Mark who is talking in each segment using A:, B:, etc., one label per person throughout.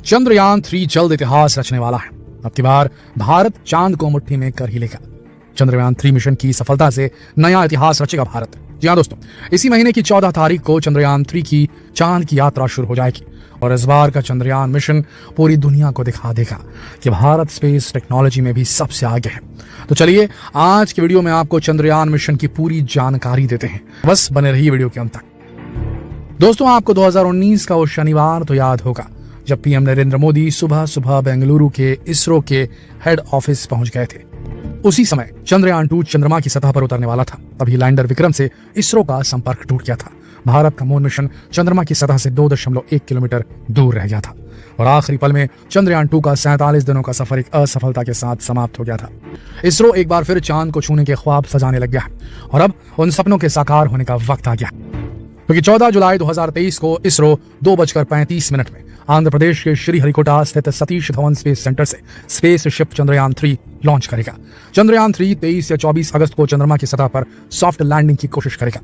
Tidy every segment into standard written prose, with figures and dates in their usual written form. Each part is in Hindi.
A: चंद्रयान 3 जल्द इतिहास रचने वाला है। अब की बार भारत चांद को मुट्ठी में कर ही लेगा। चंद्रयान 3 मिशन की सफलता से नया इतिहास रचेगा भारत। जी हाँ दोस्तों, इसी महीने की 14 तारीख को चंद्रयान 3 की चांद की यात्रा शुरू हो जाएगी और इस बार का चंद्रयान मिशन पूरी दुनिया को दिखा देगा कि भारत स्पेस टेक्नोलॉजी में भी सबसे आगे है। तो चलिए आज की वीडियो में आपको चंद्रयान मिशन की पूरी जानकारी देते हैं। बस बने रहिए वीडियो के अंत तक। दोस्तों, आपको 2019 का वो शनिवार तो याद होगा जब पीएम नरेंद्र मोदी सुबह सुबह बेंगलुरु के इसरो के हेड ऑफिस पहुंच गए थे। उसी समय चंद्रयान 2 चंद्रमा की सतह पर उतरने वाला था। तभी लैंडर विक्रम से इसरो का संपर्क टूट गया था। भारत का मून मिशन चंद्रमा की सतह से 2.1 किलोमीटर दूर रह गया था और आखिरी पल में चंद्रयान 2 का 47 दिनों का सफर एक असफलता के साथ समाप्त हो गया था। इसरो एक बार फिर चांद को छूने के ख्वाब सजाने लग गया और अब उन सपनों के साकार होने का वक्त आ गया, क्योंकि 14 जुलाई 2023 को इसरो 2:35 में आंध्र प्रदेश के श्रीहरिकोटा स्थित सतीश धवन स्पेस सेंटर से स्पेसशिप चंद्रयान 3 लॉन्च करेगा। चंद्रयान 3 23 या 24 अगस्त को चंद्रमा की सतह पर सॉफ्ट लैंडिंग की कोशिश करेगा।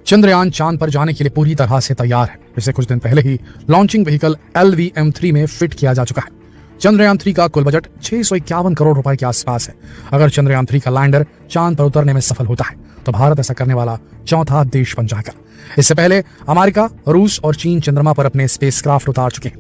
A: चंद्रयान चांद पर जाने के लिए पूरी तरह से तैयार है। इसे कुछ दिन पहले ही लॉन्चिंग व्हीकल LVM-3 में फिट किया जा चुका है। चंद्रयान 3 का कुल बजट 651 करोड़ रुपए के आसपास है। अगर चंद्रयान 3 का लैंडर चांद पर उतरने में सफल होता है तो भारत ऐसा करने वाला चौथा देश बन जाएगा। इससे पहले अमेरिका, रूस और चीन चंद्रमा पर अपने स्पेसक्राफ्ट उतार चुके हैं।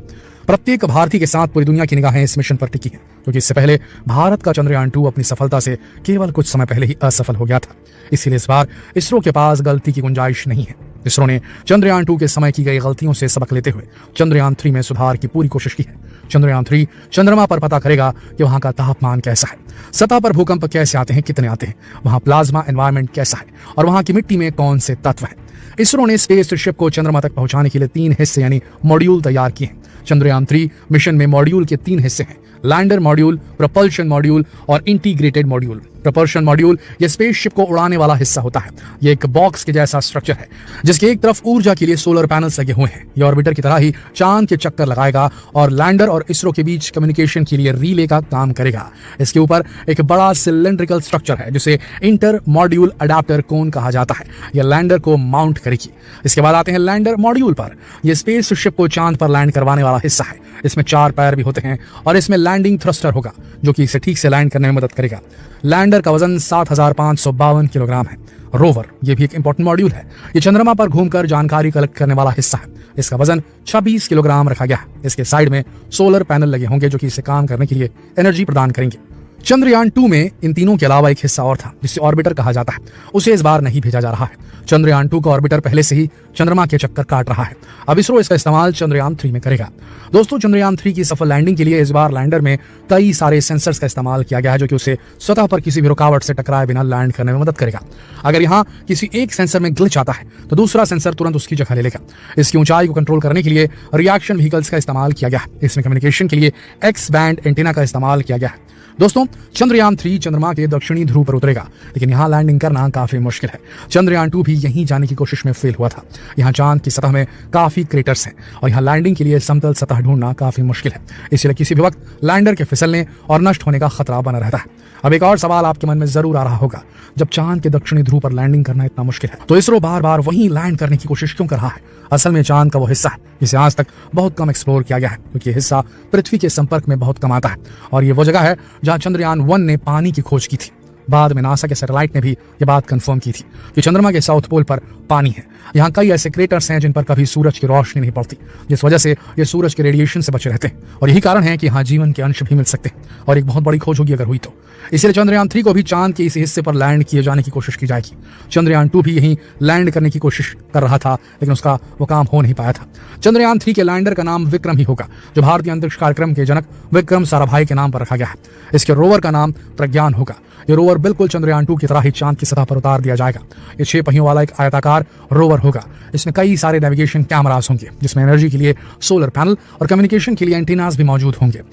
A: प्रत्येक भारतीय के साथ पूरी दुनिया की निगाहें इस मिशन पर टिकी हैं, क्योंकि इससे पहले भारत का चंद्रयान 2 अपनी सफलता से केवल कुछ समय पहले ही असफल हो गया था। इसीलिए इस बार इसरो के पास गलती की गुंजाइश नहीं है। इसरो ने चंद्रयान 2 के समय की गई गलतियों से सबक लेते हुए चंद्रयान 3 में सुधार की पूरी कोशिश की है। चंद्रयान 3 चंद्रमा पर पता करेगा कि वहां का तापमान कैसा है, सतह पर भूकंप कैसे आते हैं, कितने आते हैं, वहां प्लाज्मा एनवायरनमेंट कैसा है और वहां की मिट्टी में कौन से तत्व हैं। इसरो ने स्पेसशिप को चंद्रमा तक पहुंचाने के लिए 3 हिस्से यानी मॉड्यूल तैयार किए हैं। चंद्रयान 3 मिशन में मॉड्यूल के 3 हिस्से हैं: लैंडर मॉड्यूल, प्रोपल्शन मॉड्यूल और इंटीग्रेटेड मॉड्यूल। प्रोपल्शन मॉड्यूल ये स्पेसशिप को उड़ाने वाला हिस्सा होता है। ये एक बॉक्स के जैसा स्ट्रक्चर है जिसके एक तरफ ऊर्जा के लिए सोलर पैनल्स लगे हुए हैं। ये ऑर्बिटर की तरह ही चांद के चक्कर लगाएगा और लैंडर और इसरो के बीच कम्युनिकेशन के लिए रिले का काम करेगा। इसके ऊपर एक बड़ा सिलेंड्रिकल स्ट्रक्चर है जिसे इंटर मॉड्यूल अडेप्टर कोन कहा जाता है। यह लैंडर को माउंट करेगी। इसके बाद आते हैं लैंडर मॉड्यूल पर। यह स्पेसशिप को चांद पर लैंड करवाने वाला हिस्सा है। इसमें 4 पैर भी होते हैं और इसमें लैंडिंग थ्रस्टर होगा जो कि इसे ठीक से लैंड करने में मदद करेगा। लैंडर का वजन 7552 किलोग्राम है। रोवर ये भी एक इंपॉर्टेंट मॉड्यूल है। ये चंद्रमा पर घूमकर जानकारी कलेक्ट करने वाला हिस्सा है। इसका वजन 26 किलोग्राम रखा गया है। इसके साइड में सोलर पैनल लगे होंगे जो कि इसे काम करने के लिए एनर्जी प्रदान करेंगे। चंद्रयान 2 में इन तीनों के अलावा एक हिस्सा और था जिसे ऑर्बिटर कहा जाता है। उसे इस बार नहीं भेजा जा रहा है। चंद्रयान 2 का ऑर्बिटर पहले से ही चंद्रमा के चक्कर काट रहा है। अब इसरो इसका इस्तेमाल चंद्रयान 3 में करेगा। दोस्तों, चंद्रयान 3 की सफल लैंडिंग के लिए इस बार लैंडर में कई सारे सेंसर्स का इस्तेमाल किया गया है जो कि उसे सतह पर किसी भी रुकावट से टकराए बिना लैंड करने में मदद करेगा। अगर यहाँ किसी एक सेंसर में ग्लिच आता है तो दूसरा सेंसर तुरंत उसकी जगह ले लेगा। इसकी ऊंचाई को कंट्रोल करने के लिए रिएक्शन व्हीकल्स का इस्तेमाल किया गया है। इसमें कम्युनिकेशन के लिए एक्स बैंड एंटीना का इस्तेमाल किया गया है। दोस्तों, चंद्रयान 3 चंद्रमा के दक्षिणी ध्रुव पर उतरेगा, लेकिन यहाँ लैंडिंग करना काफी मुश्किल है। चंद्रयान 2 भी यहीं जाने की कोशिश में फेल हुआ था। यहाँ चांद की सतह में काफी क्रेटर्स हैं और यहाँ लैंडिंग के लिए समतल सतह ढूंढना काफी मुश्किल है। इसलिए किसी भी वक्त लैंडर के फिसलने और नष्ट होने का खतरा बना रहता है। अब एक और सवाल आपके मन में जरूर आ रहा होगा, जब चांद के दक्षिणी ध्रुव पर लैंडिंग करना इतना मुश्किल है तो इसरो बार बार वहीं लैंड करने की कोशिश क्यों कर रहा है? असल में चांद का वो हिस्सा है जिसे आज तक बहुत कम एक्सप्लोर किया गया है, क्योंकि यह हिस्सा पृथ्वी के संपर्क में बहुत कम आता है और ये वो जगह है जहां चंद्रयान 1 ने पानी की खोज की थी। बाद में नासा के सैटेलाइट ने भी ये बात कंफर्म की थी कि चंद्रमा के साउथ पोल पर पानी है। यहाँ कई ऐसे क्रेटर्स हैं जिन पर कभी सूरज की रोशनी नहीं पड़ती, जिस वजह से ये सूरज के रेडिएशन से बचे रहते हैं और यही कारण है कि यहाँ जीवन के अंश भी मिल सकते हैं और एक बहुत बड़ी खोज होगी अगर हुई तो। इसलिए चंद्रयान 3 को भी चांद के इस हिस्से पर लैंड किए जाने की कोशिश की जाएगी। चंद्रयान 2 भी यहीं लैंड करने की कोशिश कर रहा था, लेकिन उसका वो काम हो नहीं पाया था। चंद्रयान 3 के लैंडर का नाम विक्रम ही होगा, जो भारतीय अंतरिक्ष कार्यक्रम के जनक विक्रम साराभाई के नाम पर रखा गया है। इसके रोवर का नाम प्रज्ञान होगा। ये रोवर बिल्कुल चंद्रयान 2 की तरह ही चांद की सतह पर उतार दिया जाएगा। ये 6 पहियों वाला एक आयताकार रोवर होगा। इसमें कई सारे नेविगेशन कैमरास होंगे, जिसमें एनर्जी के लिए सोलर पैनल और कम्युनिकेशन के लिए एंटीनास भी मौजूद होंगे।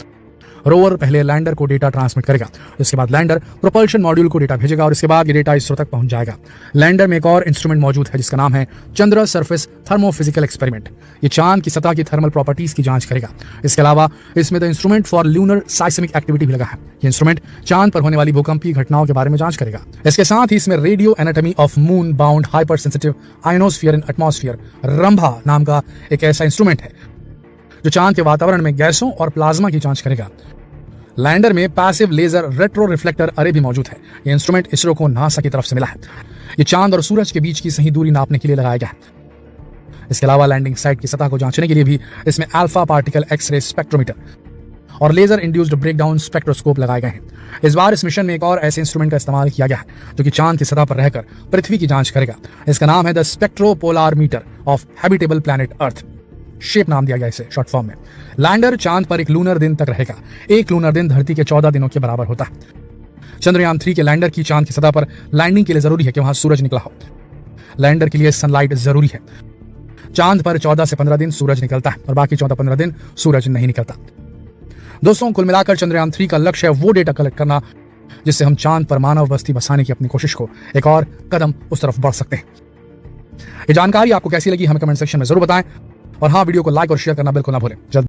A: रोवर पहले लैंडर को डेटा ट्रांसमिट करेगा, इसके बाद लैंडर प्रोपल्शन मॉड्यूल को डेटा भेजेगा और इसके बाद ये डेटा इसरो तक पहुंच जाएगा। लैंडर में एक और इंस्ट्रूमेंट मौजूद है जिसका नाम है चंद्र सरफेस थर्मोफिजिकल एक्सपेरिमेंट। ये चांद की सतह की थर्मल प्रॉपर्टीज की जांच करेगा। इसके अलावा इसमें the instrument for lunar साइस्मिक activity भी लगा है। ये इंस्ट्रूमेंट चांद पर होने वाली भूकंपीय घटनाओं के बारे में जांच करेगा। इसके साथ ही इसमें radio anatomy of moon bound hyper sensitive ionosphere in atmosphere Rambha नाम का एक ऐसा इंस्ट्रूमेंट है जो चांद के वातावरण में गैसों और प्लाज्मा की जांच करेगा। लैंडर में पैसिव लेजर रेट्रो रिफ्लेक्टर अरे भी मौजूद है। यह इंस्ट्रूमेंट इसरो को नासा की तरफ से मिला है। ये चांद और सूरज के बीच की सही दूरी नापने के लिए लगाया गया है। इसके अलावा लैंडिंग साइट की सतह को जांचने के लिए भी इसमें अल्फा पार्टिकल एक्सरे स्पेक्ट्रोमीटर और लेजर इंड्यूस्ड ब्रेकडाउन स्पेक्ट्रोस्कोप लगाए गए हैं। इस बार इस मिशन में एक और ऐसे इंस्ट्रूमेंट का इस्तेमाल किया गया है जो कि चांद की सतह पर रहकर पृथ्वी की जांच करेगा। इसका नाम है the spectropolarimeter of habitable planet earth. Shape नाम दिया गया इसे शॉर्ट फॉर्म में। लैंडर चांद पर एक लूनर दिन तक रहेगा। एक लूनर दिन धरती के 14 दिनों के बराबर होता है। चंद्रयान 3 के लैंडर की चांद की सतह पर लैंडिंग के लिए जरूरी है कि वहां सूरज निकला हो। लैंडर के लिए सनलाइट जरूरी है। चांद पर 14 से 15 दिन सूरज निकलता है और बाकी 14-15 दिन सूरज नहीं निकलता। दोस्तों, कुल मिलाकर चंद्रयान 3 का लक्ष्य है वो डेटा कलेक्ट करना जिससे हम चांद पर मानव बस्ती बसाने की अपनी कोशिश को एक और कदम उस तरफ बढ़ सकते हैं। ये जानकारी आपको कैसी लगी हमें कमेंट सेक्शन में जरूर बताएं और हाँ, वीडियो को लाइक और शेयर करना बिल्कुल ना भूलें।